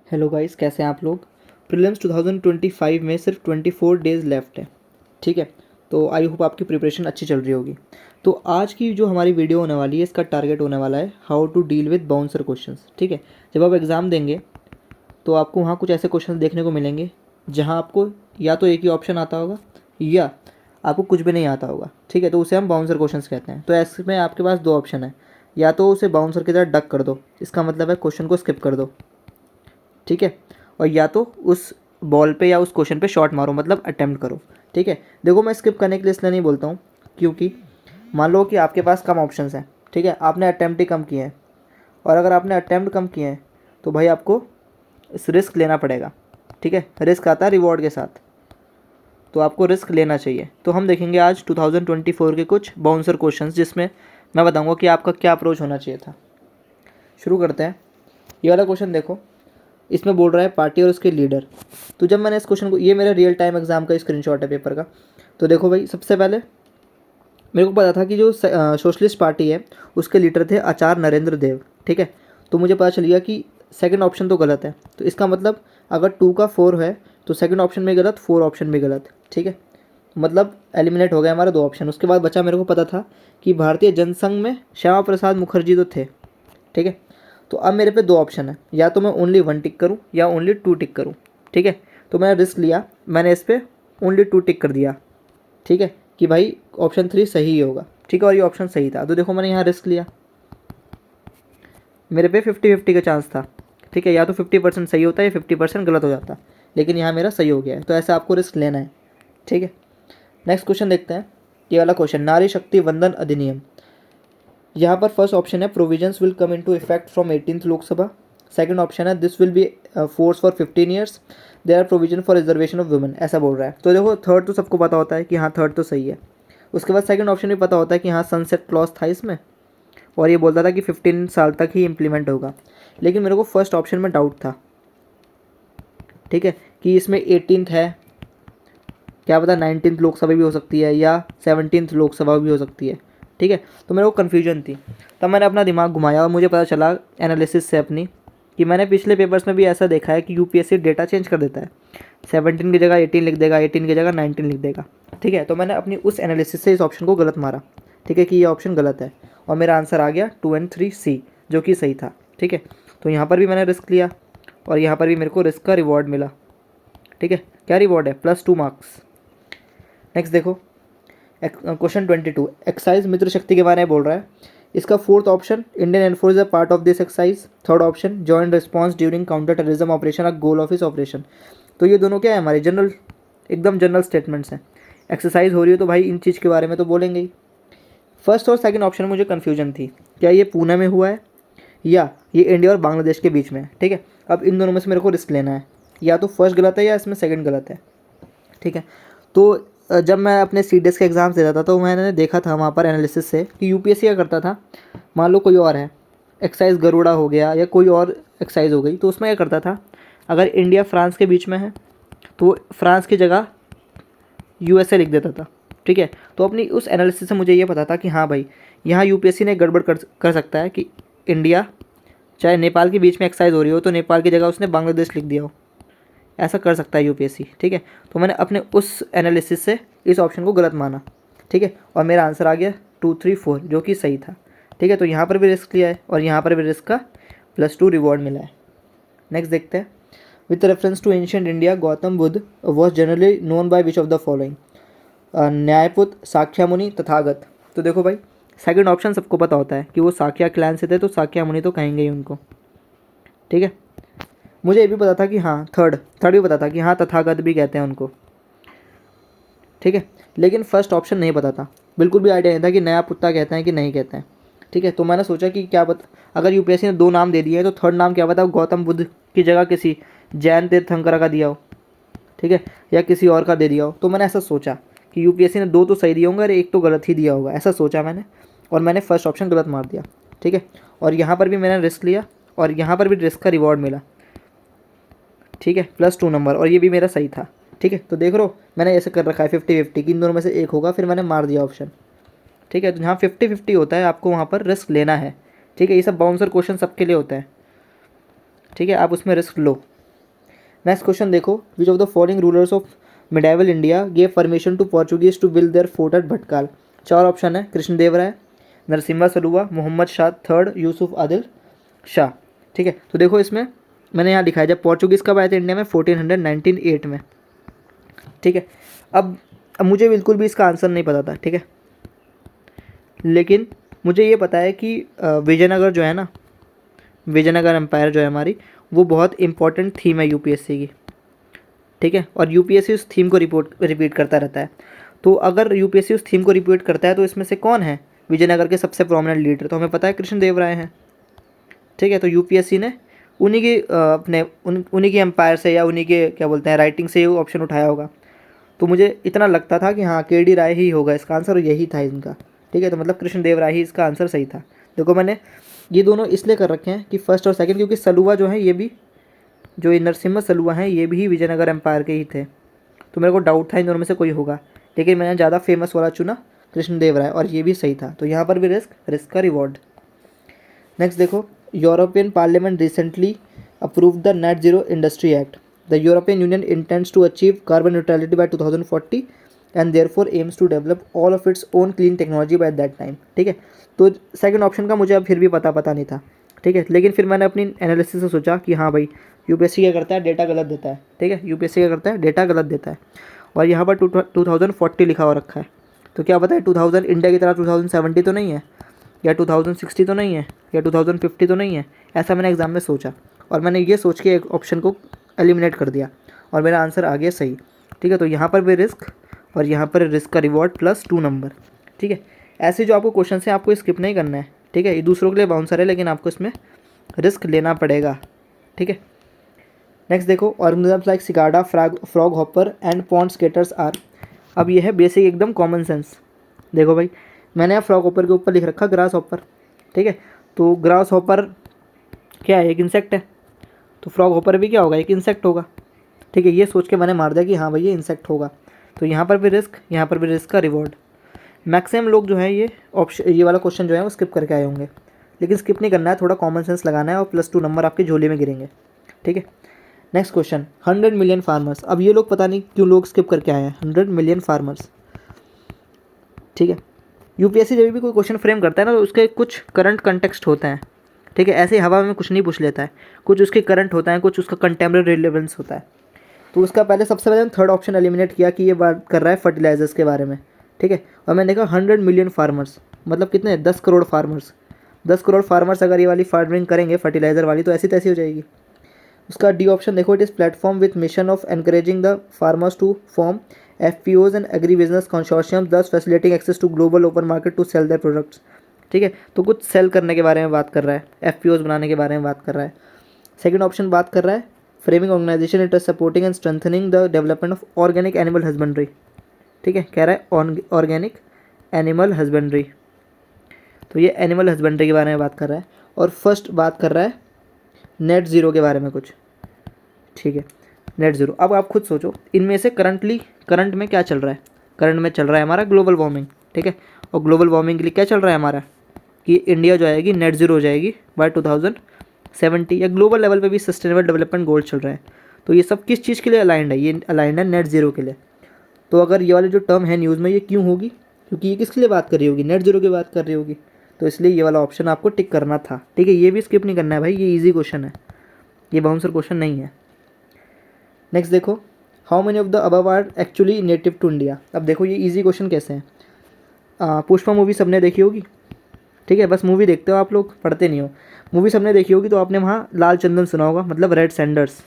Hello guys, कैसे हैं आप लोग। प्रीलिम्स 2025 में सिर्फ 24 डेज़ लेफ्ट है। ठीक है, तो आई होप आपकी प्रिपरेशन अच्छी चल रही होगी। तो आज की जो हमारी वीडियो होने वाली है, इसका टारगेट होने वाला है how to deal with bouncer questions. ठीक है, जब आप एग्ज़ाम देंगे तो आपको वहाँ कुछ ऐसे क्वेश्चन देखने को मिलेंगे जहाँ आपको या तो एक ही ऑप्शन आता होगा या आपको कुछ भी नहीं आता होगा। ठीक है, तो उसे हम बाउंसर क्वेश्चंस कहते हैं। तो ऐसे में आपके पास दो ऑप्शन है, या तो उसे बाउंसर की तरह डक कर दो, इसका मतलब है क्वेश्चन को स्किप कर दो। ठीक है, और या तो उस बॉल पे या उस क्वेश्चन पे शॉट मारो, मतलब अटेम्प्ट करो। ठीक है, देखो मैं स्किप करने के लिए इसलिए नहीं बोलता हूँ क्योंकि मान लो कि आपके पास कम ऑप्शंस हैं। ठीक है, आपने अटेम्प्ट ही कम किए हैं, और अगर आपने अटेम्प्ट कम किए हैं तो भाई आपको इस रिस्क लेना पड़ेगा। ठीक है, रिस्क आता है रिवॉर्ड के साथ, तो आपको रिस्क लेना चाहिए। तो हम देखेंगे आज 2024 के कुछ बाउंसर क्वेश्चंस, जिसमें मैं बताऊंगा कि आपका क्या अप्रोच होना चाहिए था। शुरू करते हैं। ये वाला क्वेश्चन देखो, इसमें बोल रहा है पार्टी और उसके लीडर। तो जब मैंने इस क्वेश्चन को, ये मेरा रियल टाइम एग्जाम का स्क्रीनशॉट है पेपर का। तो देखो भाई, सबसे पहले मेरे को पता था कि जो सोशलिस्ट पार्टी है उसके लीडर थे आचार्य नरेंद्र देव। ठीक है, तो मुझे पता चल गया कि सेकंड ऑप्शन तो गलत है। तो इसका मतलब अगर 2 का 4 है तो सेकंड ऑप्शन में गलत, 4 ऑप्शन भी गलत। ठीक है, मतलब एलिमिनेट हो गए हमारे दो ऑप्शन। उसके बाद बचा, मेरे को पता था कि भारतीय जनसंघ में श्यामा प्रसाद मुखर्जी तो थे। ठीक है, तो अब मेरे पे दो ऑप्शन है, या तो मैं ओनली 1 टिक करूँ या ओनली 2 टिक करूँ। ठीक है, तो मैंने रिस्क लिया, मैंने इस पर ओनली 2 टिक कर दिया। ठीक है, कि भाई ऑप्शन 3 सही ही होगा। ठीक है, और ये ऑप्शन सही था। तो देखो मैंने यहाँ रिस्क लिया, मेरे पे 50-50 का चांस था। ठीक है, या तो 50% सही होता है या 50% गलत हो जाता, लेकिन यहाँ मेरा सही हो गया है। तो ऐसा आपको रिस्क लेना है। ठीक है, नेक्स्ट क्वेश्चन देखते हैं। ये वाला क्वेश्चन, नारी शक्ति वंदन अधिनियम। यहाँ पर फर्स्ट ऑप्शन है provisions will come into effect from 18th Lok Sabha. Second option है this will be force for 15 years, there are provision for reservation of women. ऐसा बोल रहा है। तो देखो थर्ड तो सबको पता होता है कि हाँ थर्ड तो सही है। उसके बाद सेकंड ऑप्शन भी पता होता है कि हाँ सनसेट क्लॉज था इसमें, और ये बोलता था कि 15 साल तक ही इम्प्लीमेंट होगा। लेकिन मेरे को फर्स्ट ऑप्शन में डाउट था। ठीक है, कि इसमें 18th है, क्या पता 19th लोकसभा भी हो सकती है या 17th लोकसभा भी हो सकती है। ठीक है, तो मेरे को कन्फ्यूजन थी। तब मैंने अपना दिमाग घुमाया और मुझे पता चला एनालिसिस से अपनी, कि मैंने पिछले पेपर्स में भी ऐसा देखा है कि यूपीएससी डेटा चेंज कर देता है। 17 की जगह 18 लिख देगा, 18 की जगह 19 लिख देगा। ठीक है, तो मैंने अपनी उस एनालिसिस से इस ऑप्शन को गलत मारा। ठीक है, कि ये ऑप्शन गलत है, और मेरा आंसर आ गया 2 and 3 सी, जो कि सही था। ठीक है, तो यहाँ पर भी मैंने रिस्क लिया, और यहाँ पर भी मेरे को रिस्क का रिवॉर्ड मिला। ठीक है, क्या रिवॉर्ड है? +2 मार्क्स। नेक्स्ट देखो, क्वेश्चन 22, एक्साइज मित्र शक्ति के बारे में बोल रहा है। इसका fourth option, Indian air force is a part of this excise. Third option, joint response during counter terrorism operation, a goal of इस ऑपरेशन। तो ये दोनों क्या है, हमारे जनरल, एकदम जनरल स्टेटमेंट्स हैं। एक्सरसाइज हो रही है तो भाई इन चीज़ के बारे में तो बोलेंगे ही। फर्स्ट और सेकंड ऑप्शन में मुझे कन्फ्यूजन थी, क्या ये पुणे में हुआ है या ये इंडिया और बांग्लादेश के बीच में है। ठीक है, अब इन दोनों में से मेरे को रिस्क लेना है, या तो फर्स्ट गलत है या इसमें सेकंड गलत है। ठीक है, तो जब मैं अपने सीडीएस के एग्ज़ाम्स देता था तो मैंने देखा था वहाँ पर एनालिसिस से कि यूपीएससी क्या करता था। मान लो कोई और है, एक्साइज गरुड़ा हो गया या कोई और एक्साइज हो गई, तो उसमें क्या करता था, अगर इंडिया फ्रांस के बीच में है तो फ्रांस की जगह यूएसए लिख देता था। ठीक है, तो अपनी उस एनालिसिस से मुझे ये पता था कि हाँ भाई, यहाँ यूपीएससी ने गड़बड़ कर सकता है कि इंडिया चाहे नेपाल के बीच में एक्साइज हो रही हो तो नेपाल की जगह उसने बांग्लादेश लिख दिया हो। ऐसा कर सकता है यूपीएससी। ठीक है, तो मैंने अपने उस एनालिसिस से इस ऑप्शन को गलत माना। ठीक है, और मेरा आंसर आ गया 2, 3, 4, जो कि सही था। ठीक है, तो यहाँ पर भी रिस्क लिया है और यहाँ पर भी रिस्क का +2 रिवॉर्ड मिला है। नेक्स्ट देखते हैं, with reference to ancient India Gautam Buddha was generally known by which of the following, Nyayaputra, Shakya Muni, Tathagata. तो देखो भाई, सेकंड ऑप्शन सबको पता होता है कि वो साक्या क्लैन से थे, तो साक्या मुनि तो कहेंगे ही उनको। ठीक है, मुझे ये भी पता था कि हाँ थर्ड भी पता था कि हाँ तथागत भी कहते हैं उनको। ठीक है, लेकिन फर्स्ट ऑप्शन नहीं पता था, बिल्कुल भी आइडिया नहीं था कि नया पुत्ता कहते हैं कि नहीं कहते हैं। ठीक है, तो मैंने सोचा कि क्या पता, अगर यूपीएससी ने 2 नाम दे दिए हैं तो थर्ड नाम क्या पता गौतम बुद्ध की जगह किसी जैन तीर्थंकर का दिया हो। ठीक है, या किसी और का दे दिया हो। तो मैंने ऐसा सोचा कि यूपीएससी ने 2 तो सही दिए होंगे और 1 तो गलत ही दिया होगा, ऐसा सोचा मैंने, और मैंने फर्स्ट ऑप्शन गलत मार दिया। ठीक है, और यहाँ पर भी मैंने रिस्क लिया और यहाँ पर भी रिस्क का रिवॉर्ड मिला। ठीक है, +2 नंबर, और ये भी मेरा सही था। ठीक है, तो देख लो मैंने ऐसे कर रखा है 50-50 कि इन दोनों में से एक होगा, फिर मैंने मार दिया ऑप्शन। ठीक है, तो जहाँ 50-50 होता है आपको वहाँ पर रिस्क लेना है। ठीक है, ये सब बाउंसर क्वेश्चन सबके लिए होता है। ठीक है, आप उसमें रिस्क लो। नेक्स्ट क्वेश्चन देखो, which of the following rulers of medieval India gave permission to Portuguese to build their fort at Bhatkal. 4 option है, कृष्णदेव राय, नरसिम्हा सलुवा, मोहम्मद शाह थर्ड, यूसुफ आदिल शाह। ठीक है, तो देखो इसमें मैंने यहाँ लिखा है जब पोर्चुगीज़ कब आए थे इंडिया में, 1498 में। ठीक है, अब मुझे बिल्कुल भी इसका आंसर नहीं पता था। ठीक है, लेकिन मुझे ये पता है कि विजयनगर जो है ना, विजयनगर एम्पायर जो है हमारी, वो बहुत इंपॉर्टेंट थीम है यूपीएससी की। ठीक है, और यूपीएससी उस थीम को रिपीट करता रहता है। तो अगर यूपीएससी उस थीम को रिपीट करता है तो इसमें से कौन है विजयनगर के सबसे प्रोमिनेंट लीडर? तो हमें पता है कृष्णदेव राय हैं। ठीक है, तो यूपीएससी ने उन्हीं की उन्हीं की एम्पायर से या उन्हीं के क्या बोलते हैं राइटिंग से ये ऑप्शन उठाया होगा। तो मुझे इतना लगता था कि हाँ केडी राय ही होगा इसका आंसर, और यही था इनका। ठीक है, तो मतलब कृष्णदेव राय ही इसका आंसर सही था। देखो मैंने ये दोनों इसलिए कर रखे हैं कि फर्स्ट और सेकंड, क्योंकि सलुवा जो है ये भी, जो ये नरसिम्हा सलुवा हैं ये भी विजयनगर एम्पायर के ही थे। तो मेरे को डाउट था इन दोनों में से कोई होगा, लेकिन मैंने ज़्यादा फेमस वाला चुना, कृष्णदेव राय, और ये भी सही था। तो यहाँ पर भी रिस्क का रिवॉर्ड। नेक्स्ट देखो, European Parliament recently approve the net zero industry act. The European Union intends to achieve carbon neutrality by 2040 and therefore aims to develop all of its own clean technology by that time. ठीक है, तो second option का मुझे अब फिर भी पता नहीं था। ठीक है, लेकिन फिर मैंने अपनी एनालिसिस से सोचा कि हाँ भाई यूपीएससी क्या करता है, डेटा गलत देता है। ठीक है, यूपीएससी क्या करता है, डेटा गलत देता है, और यहाँ पर 2040 लिखा हुआ रखा है। तो क्या पता है 2000 इंडिया की तरह 2070 तो नहीं है, या 2060 तो नहीं है, या 2050 तो नहीं है। ऐसा मैंने एग्ज़ाम में सोचा, और मैंने ये सोच के एक ऑप्शन को एलिमिनेट कर दिया, और मेरा आंसर आ गया सही। ठीक है, तो यहाँ पर भी रिस्क, और यहाँ पर रिस्क का रिवॉर्ड प्लस 2 नंबर। ठीक है, ऐसे जो आपको क्वेश्चन है आपको स्किप नहीं करना है। ठीक है, ये दूसरों के लिए बाउंसर है, लेकिन आपको इसमें रिस्क लेना पड़ेगा। ठीक है, नेक्स्ट देखो, organisms like cicada, frog hopper and pond skaters are. अब ये है बेसिक एकदम कॉमन सेंस। देखो भाई, मैंने यहाँ फ्रॉग हॉपर के ऊपर लिख रखा ग्रास हॉपर। ठीक है, तो ग्रास हॉपर क्या है, एक इंसेक्ट है, तो फ्रॉग हॉपर भी क्या होगा, एक इंसेक्ट होगा। ठीक है, ये सोच के मैंने मार दिया कि हाँ भाई ये इंसेक्ट होगा। तो यहाँ पर भी रिस्क, यहाँ पर भी रिस्क का रिवॉर्ड। मैक्सिमम लोग जो है ये वाला क्वेश्चन जो है वो स्किप करके आए होंगे, लेकिन स्किप नहीं करना है, थोड़ा कॉमन सेंस लगाना है, और प्लस 2 नंबर आपके झोले में गिरेंगे। ठीक है, नेक्स्ट क्वेश्चन, 100 मिलियन फार्मर्स। अब ये लोग पता नहीं क्यों लोग स्किप करके आए हैं, 100 मिलियन फार्मर्स। ठीक है, यूपीएससी जब भी कोई क्वेश्चन फ्रेम करता है ना, तो उसके कुछ करंट कंटेक्स्ट होते हैं। ठीक है, ऐसे हवा में कुछ नहीं पूछ लेता है, कुछ उसके करंट होता है, कुछ उसका कंटेम्प्रेरी रिलेवेंस होता है। तो उसका पहले सबसे पहले थर्ड ऑप्शन एलिमिनेट किया कि ये बात कर रहा है फर्टिलाइजर्स के बारे में। ठीक है, और मैंने देखा 100 मिलियन फार्मर्स, मतलब कितने, 10 करोड़ फार्मर्स। 10 करोड़ फार्मर्स अगर ये वाली फार्मिंग करेंगे फर्टिलाइजर वाली, तो ऐसी तैसी हो जाएगी। उसका डी ऑप्शन देखो, it is platform with mission of encouraging the farmers to form FPOs and agri business consortium, thus facilitating access to global open market to sell their products. ठीक है, तो कुछ सेल करने के बारे में बात कर रहा है, FPOs बनाने के बारे में बात कर रहा है। सेकंड ऑप्शन बात कर रहा है framing organisation it is supporting and strengthening the development of organic animal husbandry. ठीक है, कह रहा है ऑर्गेनिक एनिमल हस्बेंड्री, तो ये एनिमल हस्बेंड्री के बारे में बात कर रहा है। और फर्स्ट बात कर रहा है नेट ज़ीरो के बारे में कुछ। ठीक है, नेट ज़ीरो। अब आप खुद सोचो, इनमें से करंट में क्या चल रहा है? करंट में चल रहा है हमारा ग्लोबल वार्मिंग। ठीक है, और ग्लोबल वार्मिंग के लिए क्या चल रहा है हमारा, कि इंडिया जो आएगी नेट ज़ीरो हो जाएगी बाय 2070, या ग्लोबल लेवल पे भी सस्टेनेबल डेवलपमेंट गोल चल रहा है। तो ये सब किस चीज़ के लिए अलाइंड है? ये अलाइंड है नेट ज़ीरो के लिए। तो अगर ये वाली जो टर्म है न्यूज़ में, ये क्यों होगी? क्योंकि ये किसके लिए बात कर रही होगी, नेट ज़ीरो की बात कर रही होगी। तो इसलिए ये वाला ऑप्शन आपको टिक करना था। ठीक है, ये भी स्किप नहीं करना है भाई, ये ईजी क्वेश्चन है, ये बाउंसर क्वेश्चन नहीं है। नेक्स्ट देखो, how many of the above are actually native to India. अब देखो ये इजी क्वेश्चन कैसे हैं। पुष्पा मूवी सबने देखी होगी। ठीक है, बस मूवी देखते हो आप लोग, पढ़ते नहीं हो। मूवी सबने देखी होगी, तो आपने वहाँ लाल चंदन सुना होगा, मतलब रेड सैंडर्स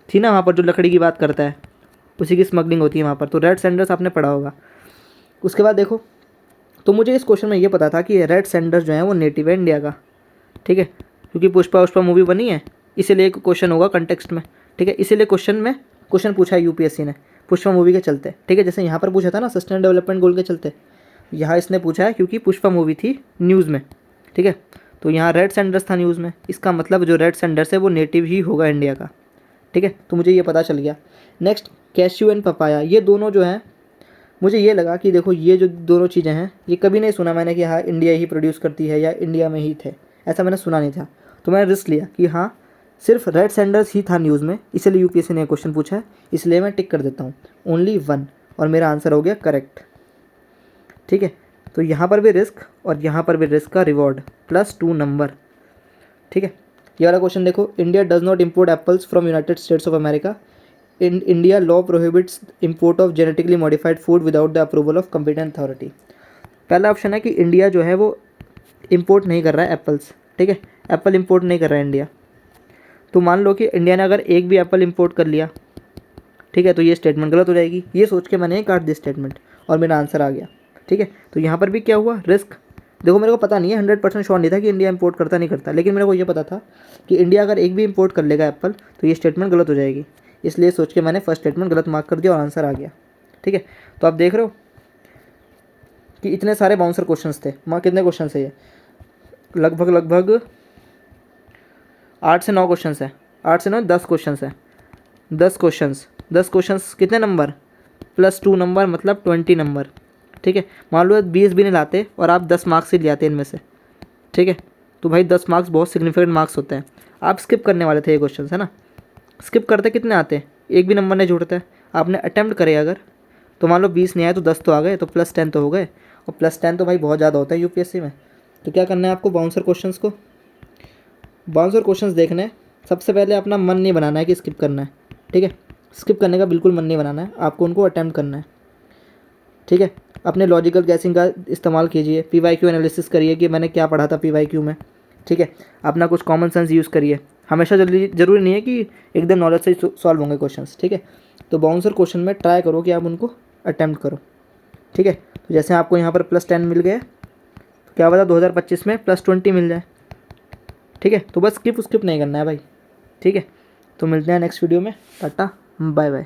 थी ना वहाँ पर, जो लकड़ी की बात करता है, उसी की स्मगलिंग होती है वहाँ पर। तो रेड सैंडर्स आपने पढ़ा होगा। उसके बाद देखो, तो मुझे इस क्वेश्चन में ये पता था कि रेड सैंडर्स जो है वो नेटिव है इंडिया का। ठीक है, क्योंकि पुष्पा मूवी बनी है, इसीलिए एक क्वेश्चन होगा कंटेक्स्ट में। ठीक है, इसीलिए क्वेश्चन पूछा है यूपीएससी ने पुष्पा मूवी के चलते। ठीक है, जैसे यहाँ पर पूछा था ना सस्टेनेबल डेवलपमेंट गोल के चलते, यहाँ इसने पूछा है क्योंकि पुष्पा मूवी थी न्यूज़ में। ठीक है, तो यहाँ रेड सैंडर्स था न्यूज़ में, इसका मतलब जो रेड सैंडर्स है वो नेटिव ही होगा इंडिया का। ठीक है, तो मुझे ये पता चल गया। नेक्स्ट, कैश्यू एंड पपाया, ये दोनों जो हैं, मुझे ये लगा कि देखो ये जो दोनों चीज़ें हैं, ये कभी नहीं सुना मैंने कि हाँ इंडिया ही प्रोड्यूस करती है या इंडिया में ही थे, ऐसा मैंने सुना नहीं था। तो मैंने रिस्क लिया कि हाँ सिर्फ रेड सैंडर्स ही था न्यूज़ में, इसलिए यूपीएससी ने क्वेश्चन पूछा है, इसलिए मैं टिक कर देता हूँ ओनली 1 और मेरा आंसर हो गया करेक्ट। ठीक है, तो यहाँ पर भी रिस्क और यहाँ पर भी रिस्क का रिवॉर्ड +2 नंबर। ठीक है, ये वाला क्वेश्चन देखो, India does not import apples from United states of America. In India law prohibits import of genetically modified food without the approval of competent authority. पहला ऑप्शन है कि इंडिया जो है वो इम्पोर्ट नहीं कर रहा है एप्पल्स। ठीक है, एप्पल इम्पोर्ट नहीं कर रहा है इंडिया। तो मान लो कि इंडिया ने अगर एक भी एप्पल इम्पोर्ट कर लिया, ठीक है, तो ये स्टेटमेंट गलत हो जाएगी। ये सोच के मैंने काट दी स्टेटमेंट और मेरा आंसर आ गया। ठीक है, तो यहाँ पर भी क्या हुआ, रिस्क। देखो मेरे को पता नहीं है, 100% श्योर नहीं था कि इंडिया इंपोर्ट करता नहीं करता, लेकिन मेरे को ये पता था कि इंडिया अगर एक भी इंपोर्ट कर लेगा एप्पल तो ये स्टेटमेंट गलत हो जाएगी, इसलिए सोच के मैंने फर्स्ट स्टेटमेंट गलत मार्क कर दिया और आंसर आ गया। ठीक है, तो आप देख रहे हो कि इतने सारे बाउंसर क्वेश्चंस थे। माँ कितने क्वेश्चन है ये, लगभग 8 से 9 क्वेश्चन है, 8 से 9 10 क्वेश्चन है। 10 क्वेश्चंस कितने नंबर, +2 नंबर, मतलब 20 नंबर। ठीक है, मान लो 20 भी नहीं लाते और आप 10 मार्क्स ही ले आते इनमें से। ठीक है, तो भाई 10 मार्क्स बहुत सिग्निफिकेंट मार्क्स होते हैं। आप स्किप करने वाले थे ये क्वेश्चन, है ना। स्किप करते कितने आते हैं, एक भी नंबर नहीं जुड़ता है। आपने अटैम्प्ट करे अगर, तो मान लो 20 नहीं आए तो 10 तो आ गए, तो +10 तो हो गए, और +10 तो भाई बहुत ज़्यादा होता है यूपीएससी में। तो क्या करना है आपको, बाउंसर क्वेश्चंस देखने हैं। सबसे पहले अपना मन नहीं बनाना है कि स्किप करना है। ठीक है, स्किप करने का बिल्कुल मन नहीं बनाना है, आपको उनको अटैम्प्ट करना है। ठीक है, अपने लॉजिकल गैसिंग का इस्तेमाल कीजिए, पीवाईक्यू एनालिसिस करिए कि मैंने क्या पढ़ा था पीवाईक्यू में। ठीक है, अपना कुछ कॉमन सेंस यूज़ करिए। हमेशा ज़रूरी नहीं है कि एकदम नॉलेज से ही सॉल्व होंगे क्वेश्चंस। ठीक है, तो बाउंसर क्वेश्चन में ट्राई करो कि आप उनको अटैम्प्ट करो। ठीक है, तो जैसे आपको यहाँ पर +10 मिल गए, तो क्या पता 2025 में +20 मिल जाए। ठीक है, तो बस स्किप नहीं करना है भाई। ठीक है, तो मिलते हैं नेक्स्ट वीडियो में। Tata, bye bye.